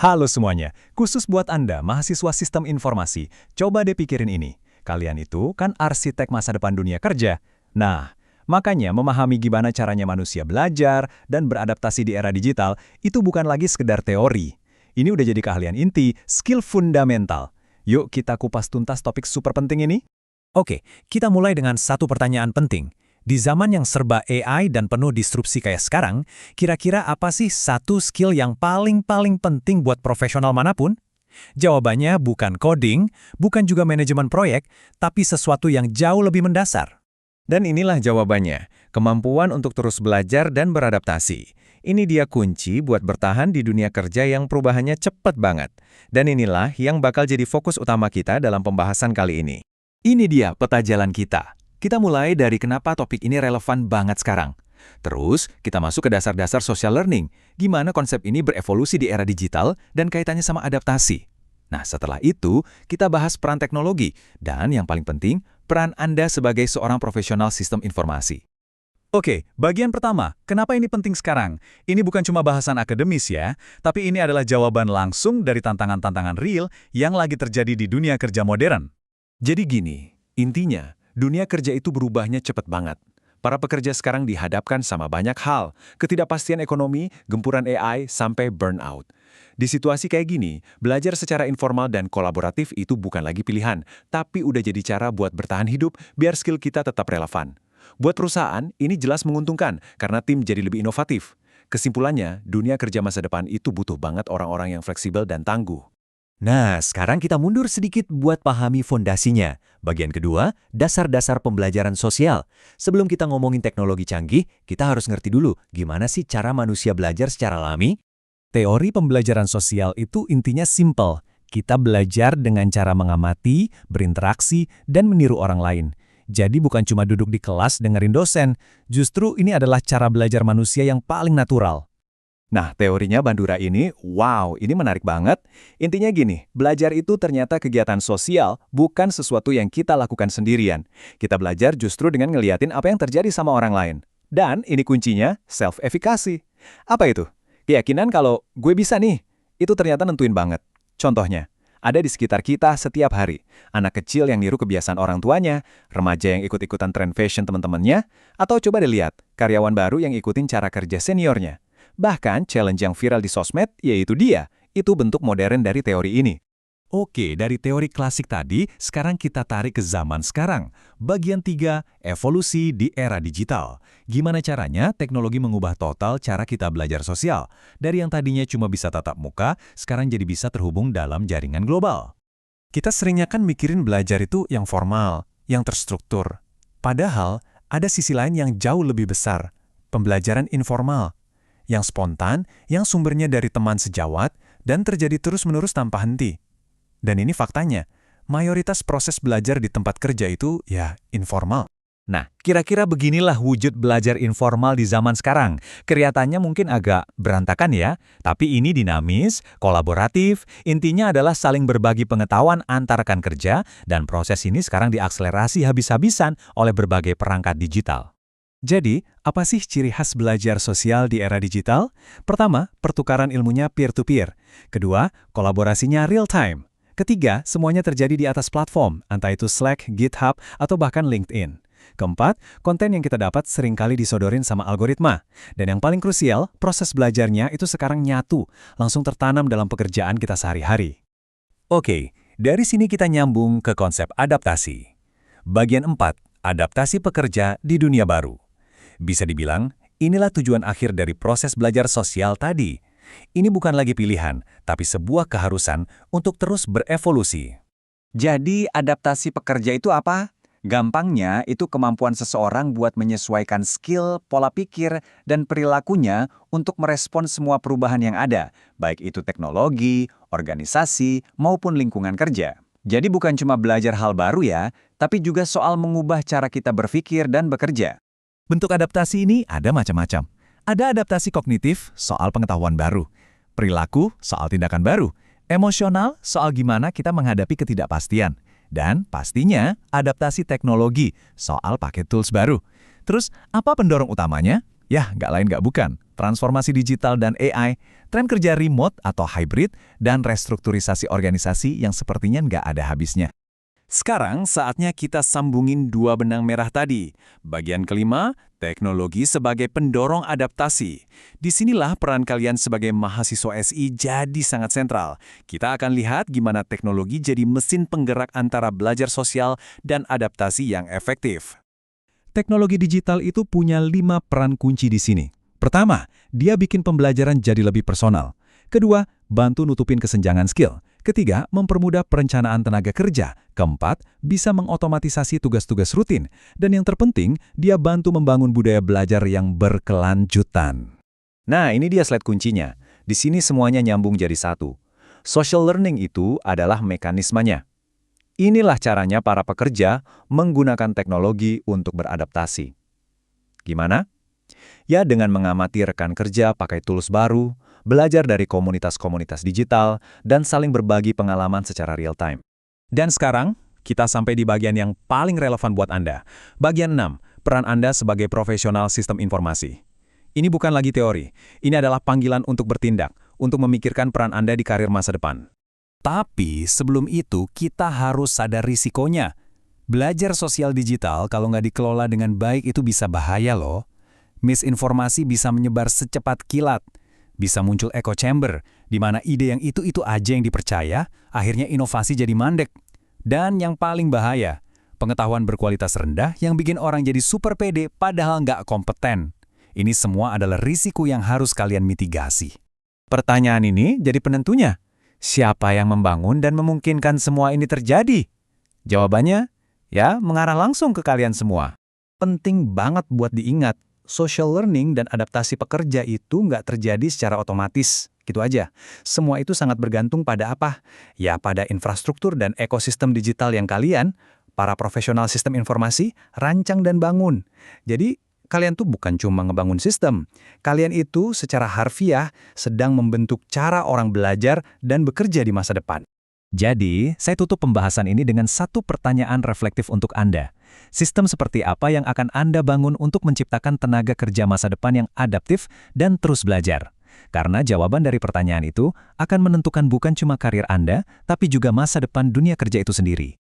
Halo semuanya, khusus buat Anda, mahasiswa sistem informasi, coba deh pikirin ini. Kalian itu kan arsitek masa depan dunia kerja. Nah, makanya memahami gimana caranya manusia belajar dan beradaptasi di era digital itu bukan lagi sekedar teori. Ini udah jadi keahlian inti, skill fundamental. Yuk kita kupas tuntas topik super penting ini. Oke, kita mulai dengan satu pertanyaan penting. Di zaman yang serba AI dan penuh disrupsi kayak sekarang, kira-kira apa sih satu skill yang paling penting buat profesional manapun? Jawabannya bukan coding, bukan juga manajemen proyek, tapi sesuatu yang jauh lebih mendasar. Dan inilah jawabannya, kemampuan untuk terus belajar dan beradaptasi. Ini dia kunci buat bertahan di dunia kerja yang perubahannya cepat banget. Dan inilah yang bakal jadi fokus utama kita dalam pembahasan kali ini. Ini dia peta jalan kita. Kita mulai dari kenapa topik ini relevan banget sekarang. Terus, kita masuk ke dasar-dasar social learning. Gimana konsep ini berevolusi di era digital dan kaitannya sama adaptasi. Nah, setelah itu, kita bahas peran teknologi. Dan yang paling penting, peran Anda sebagai seorang profesional sistem informasi. Oke, bagian pertama, kenapa ini penting sekarang? Ini bukan cuma bahasan akademis ya, tapi ini adalah jawaban langsung dari tantangan-tantangan real yang lagi terjadi di dunia kerja modern. Jadi gini, intinya, dunia kerja itu berubahnya cepat banget. Para pekerja sekarang dihadapkan sama banyak hal, ketidakpastian ekonomi, gempuran AI, sampai burnout. Di situasi kayak gini, belajar secara informal dan kolaboratif itu bukan lagi pilihan, tapi udah jadi cara buat bertahan hidup biar skill kita tetap relevan. Buat perusahaan, ini jelas menguntungkan karena tim jadi lebih inovatif. Kesimpulannya, dunia kerja masa depan itu butuh banget orang-orang yang fleksibel dan tangguh. Nah, sekarang kita mundur sedikit buat pahami fondasinya. Bagian kedua, dasar-dasar pembelajaran sosial. Sebelum kita ngomongin teknologi canggih, kita harus ngerti dulu gimana sih cara manusia belajar secara alami. Teori pembelajaran sosial itu intinya simple. Kita belajar dengan cara mengamati, berinteraksi, dan meniru orang lain. Jadi bukan cuma duduk di kelas dengerin dosen, justru ini adalah cara belajar manusia yang paling natural. Nah, teorinya Bandura ini, wow, ini menarik banget. Intinya gini, belajar itu ternyata kegiatan sosial, bukan sesuatu yang kita lakukan sendirian. Kita belajar justru dengan ngeliatin apa yang terjadi sama orang lain. Dan ini kuncinya, self-efficacy. Apa itu? Keyakinan kalau gue bisa nih, itu ternyata nentuin banget. Contohnya, ada di sekitar kita setiap hari. Anak kecil yang niru kebiasaan orang tuanya, remaja yang ikut-ikutan tren fashion teman-temannya, atau coba deh lihat, karyawan baru yang ikutin cara kerja seniornya. Bahkan challenge yang viral di sosmed, yaitu dia. Itu bentuk modern dari teori ini. Oke, dari teori klasik tadi, sekarang kita tarik ke zaman sekarang. Bagian 3, evolusi di era digital. Gimana caranya teknologi mengubah total cara kita belajar sosial? Dari yang tadinya cuma bisa tatap muka, sekarang jadi bisa terhubung dalam jaringan global. Kita seringnya kan mikirin belajar itu yang formal, yang terstruktur. Padahal, ada sisi lain yang jauh lebih besar, pembelajaran informal. Yang spontan, yang sumbernya dari teman sejawat, dan terjadi terus-menerus tanpa henti. Dan ini faktanya, mayoritas proses belajar di tempat kerja itu ya informal. Nah, kira-kira beginilah wujud belajar informal di zaman sekarang. Kelihatannya mungkin agak berantakan ya, tapi ini dinamis, kolaboratif, intinya adalah saling berbagi pengetahuan antar rekan kerja, dan proses ini sekarang diakselerasi habis-habisan oleh berbagai perangkat digital. Jadi, apa sih ciri khas belajar sosial di era digital? Pertama, pertukaran ilmunya peer-to-peer. Kedua, kolaborasinya real-time. Ketiga, semuanya terjadi di atas platform, entah itu Slack, GitHub, atau bahkan LinkedIn. Keempat, konten yang kita dapat seringkali disodorin sama algoritma. Dan yang paling krusial, proses belajarnya itu sekarang nyatu, langsung tertanam dalam pekerjaan kita sehari-hari. Oke, dari sini kita nyambung ke konsep adaptasi. Bagian 4, adaptasi pekerja di dunia baru. Bisa dibilang, inilah tujuan akhir dari proses belajar sosial tadi. Ini bukan lagi pilihan, tapi sebuah keharusan untuk terus berevolusi. Jadi, adaptasi pekerja itu apa? Gampangnya, itu kemampuan seseorang buat menyesuaikan skill, pola pikir, dan perilakunya untuk merespon semua perubahan yang ada, baik itu teknologi, organisasi, maupun lingkungan kerja. Jadi bukan cuma belajar hal baru ya, tapi juga soal mengubah cara kita berpikir dan bekerja. Bentuk adaptasi ini ada macam-macam. Ada adaptasi kognitif soal pengetahuan baru, perilaku soal tindakan baru, emosional soal gimana kita menghadapi ketidakpastian, dan pastinya adaptasi teknologi soal pakai tools baru. Terus, apa pendorong utamanya? Ya, nggak lain nggak bukan. transformasi digital dan AI, tren kerja remote atau hybrid, dan restrukturisasi organisasi yang sepertinya nggak ada habisnya. Sekarang saatnya kita sambungin dua benang merah tadi. Bagian kelima, teknologi sebagai pendorong adaptasi. Disinilah peran kalian sebagai mahasiswa SI jadi sangat sentral. Kita akan lihat gimana teknologi jadi mesin penggerak antara belajar sosial dan adaptasi yang efektif. Teknologi digital itu punya 5 peran kunci di sini. Pertama, dia bikin pembelajaran jadi lebih personal. Kedua, bantu nutupin kesenjangan skill. Ketiga, mempermudah perencanaan tenaga kerja. Keempat, bisa mengotomatisasi tugas-tugas rutin. Dan yang terpenting, dia bantu membangun budaya belajar yang berkelanjutan. Nah, ini dia slide kuncinya. Di sini semuanya nyambung jadi satu. Social learning itu adalah mekanismenya. Inilah caranya para pekerja menggunakan teknologi untuk beradaptasi. Gimana? Ya, dengan mengamati rekan kerja pakai tools baru, belajar dari komunitas-komunitas digital, dan saling berbagi pengalaman secara real-time. Dan sekarang, kita sampai di bagian yang paling relevan buat Anda. Bagian 6, peran Anda sebagai profesional sistem informasi. Ini bukan lagi teori, ini adalah panggilan untuk bertindak, untuk memikirkan peran Anda di karir masa depan. Tapi sebelum itu, kita harus sadar risikonya. Belajar sosial digital kalau nggak dikelola dengan baik itu bisa bahaya loh. Misinformasi bisa menyebar secepat kilat. Bisa muncul echo chamber, di mana ide yang itu-itu aja yang dipercaya, akhirnya inovasi jadi mandek. Dan yang paling bahaya, pengetahuan berkualitas rendah yang bikin orang jadi super pede padahal nggak kompeten. Ini semua adalah risiko yang harus kalian mitigasi. Pertanyaan ini jadi penentunya. Siapa yang membangun dan memungkinkan semua ini terjadi? Jawabannya, ya mengarah langsung ke kalian semua. Penting banget buat diingat. Social learning dan adaptasi pekerja itu nggak terjadi secara otomatis, gitu aja. Semua itu sangat bergantung pada apa? Ya, pada infrastruktur dan ekosistem digital yang kalian, para profesional sistem informasi, rancang dan bangun. Jadi, kalian tuh bukan cuma ngebangun sistem. Kalian itu secara harfiah sedang membentuk cara orang belajar dan bekerja di masa depan. Jadi, saya tutup pembahasan ini dengan satu pertanyaan reflektif untuk Anda. Sistem seperti apa yang akan Anda bangun untuk menciptakan tenaga kerja masa depan yang adaptif dan terus belajar? Karena jawaban dari pertanyaan itu akan menentukan bukan cuma karir Anda, tapi juga masa depan dunia kerja itu sendiri.